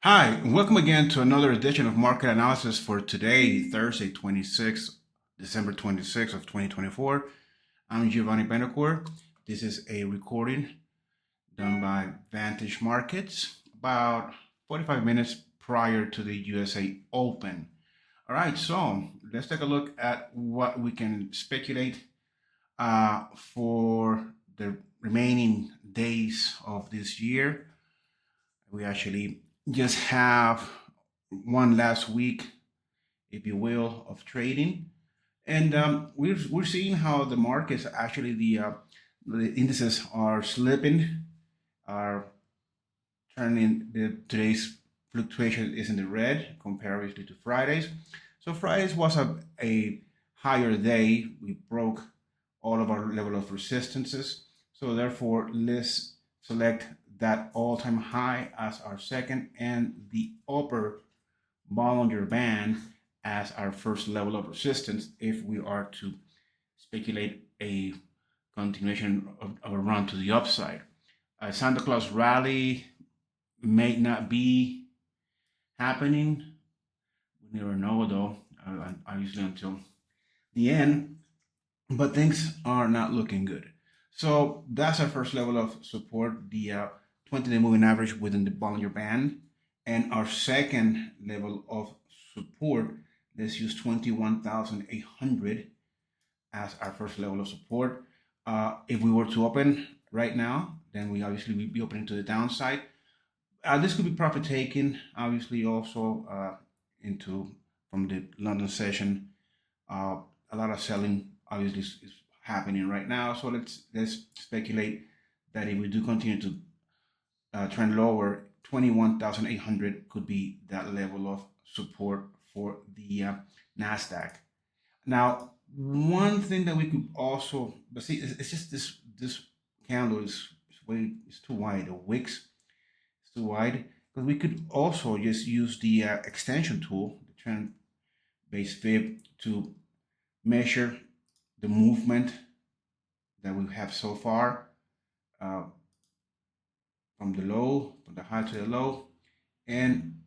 Hi, and welcome again to another edition of Market Analysis for today, Thursday, December 26th of 2024. I'm Giovanni Benacour. This is a recording done by Vantage Markets about 45 minutes prior to the USA Open. All right, so let's take a look at what we can speculate for the remaining days of this year. We actually just have one last week, if you will, of trading, and we're seeing how the markets actually the indices are slipping, are turning today's fluctuation is in the red comparatively to Fridays. So Fridays was a higher day. We broke all of our level of resistances. So therefore, let's select that all-time high as our second and the upper Bollinger Band as our first level of resistance if we are to speculate a continuation of a run to the upside. Santa Claus rally may not be happening. We never know, though, obviously until the end. But things are not looking good. So that's our first level of support, the 20-day moving average within the Bollinger Band. And our second level of support, let's use 21,800 as our first level of support. If we were to open right now, then we obviously would be opening to the downside. This could be profit taking, obviously, also into from the London session. A lot of selling obviously is happening right now. So let's speculate that if we do continue to trend lower, 21,800 could be that level of support for the Nasdaq. Now, one thing that we could also, but see, it's just this candle is way it's too wide. The wicks is too wide, but we could also just use the extension tool, the trend-based fib, to measure the movement that we have so far uh, from the low, from the high to the low, and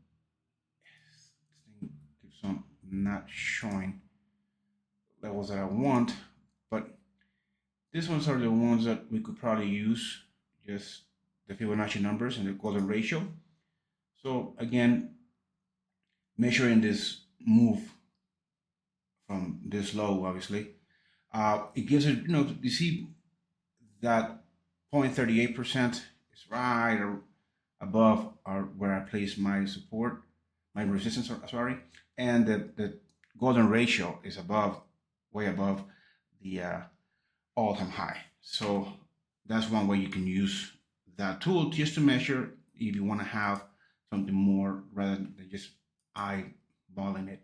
this thing keeps on not showing levels that I want, but these ones are the ones that we could probably use, just the Fibonacci numbers and the golden ratio. So again, measuring this move from this low, obviously, it gives it, you see that 0.38% is right above where I place my support, my resistance, sorry, and the golden ratio is way above the all-time high. So that's one way you can use that tool just to measure if you want to have something more rather than just eyeballing it.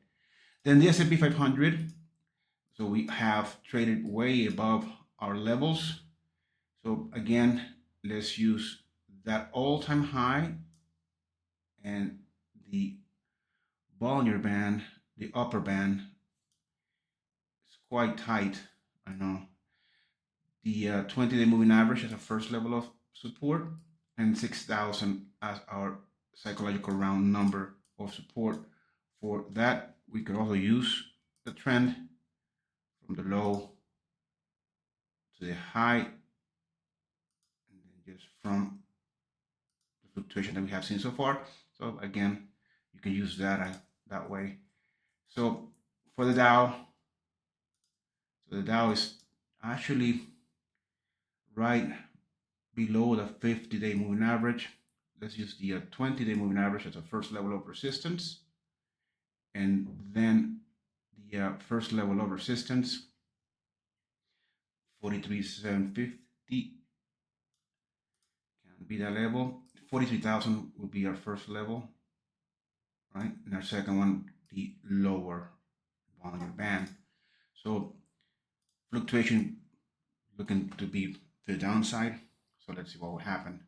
Then the S&P 500. So we have traded way above our levels. So again, let's use that all-time high and the Bollinger Band, the upper band, is quite tight. I know. The 20-day moving average as a first level of support, and 6,000 as our psychological round number of support. For that, we could also use the trend from the low to the high, and then just from the fluctuation that we have seen so far. So again, you can use that way. So for the Dow, so the Dow is actually right below the 50-day moving average. Let's use the 20-day moving average as a first level of resistance. And then the first level of resistance, 43,750 can be that level. 43,000 would be our first level, right? And our second one, the lower Bollinger Band. So fluctuation looking to be to the downside. So let's see what will happen.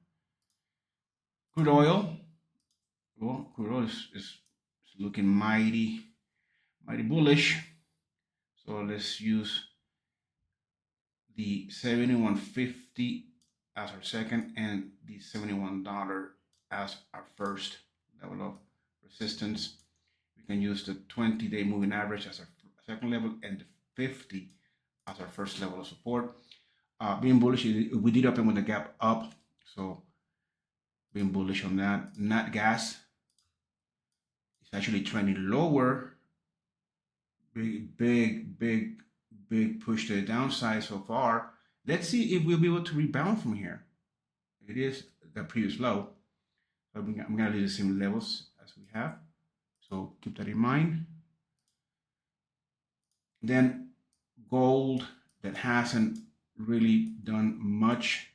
Crude oil. Well, crude oil is looking mighty bullish. So let's use the 71.50 as our second and the $71 as our first level of resistance. We can use the 20-day moving average as our second level and the 50 as our first level of support. Being bullish, we did open with a gap up, so being bullish on that. Nat Gas is actually trending lower. Big push to the downside so far. Let's see if we'll be able to rebound from here. It is the previous low. So I'm going to leave the same levels as we have. So keep that in mind. Then gold that hasn't really done much,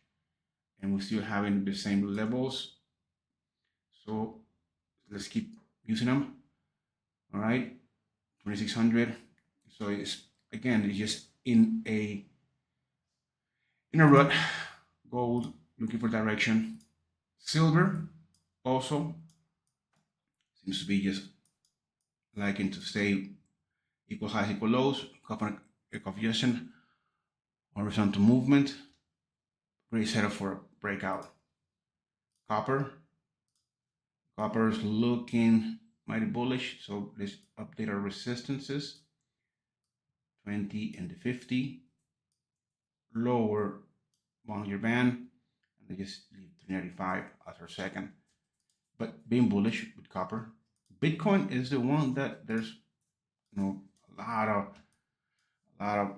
and we're still having the same levels. So let's keep using them. All right, 2600. So it's again, it's just in a rut. Gold looking for direction. Silver also seems to be just liking to stay equal highs, equal lows, confusion, horizontal movement. Great setup for a breakout. Copper is looking mighty bullish, so let's update our resistances. 20 and the 50. Lower 1-year band, and they just leave 395 as our second. But being bullish with copper. Bitcoin is the one that there's a lot of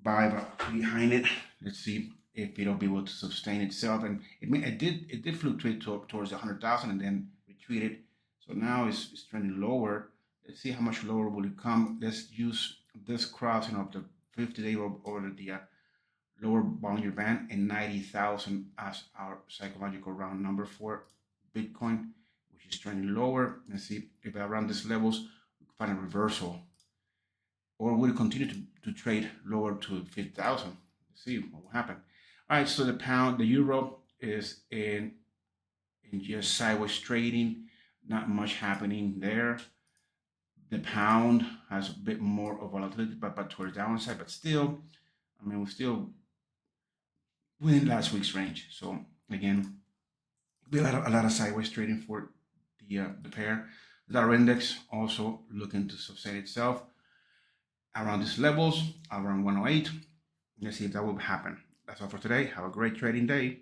vibe behind it. Let's see if it'll be able to sustain itself. And it did fluctuate towards 100,000 and then retreated. So now it's trending lower. Let's see how much lower will it come. Let's use this crossing of the 50-day over the lower boundary band and 90,000 as our psychological round number for Bitcoin, which is trending lower. Let's see if around these levels we can find a reversal, or will continue to trade lower to 50,000. Let's see what will happen. All right, so the euro is in just sideways trading, not much happening there. The pound has a bit more of volatility, but towards the downside, but still, I mean, we're still within last week's range. So again, we had a lot of sideways trading for the pair. The dollar index also looking to sustain itself around these levels, around 108. Let's see if that will happen. That's all for today. Have a great trading day.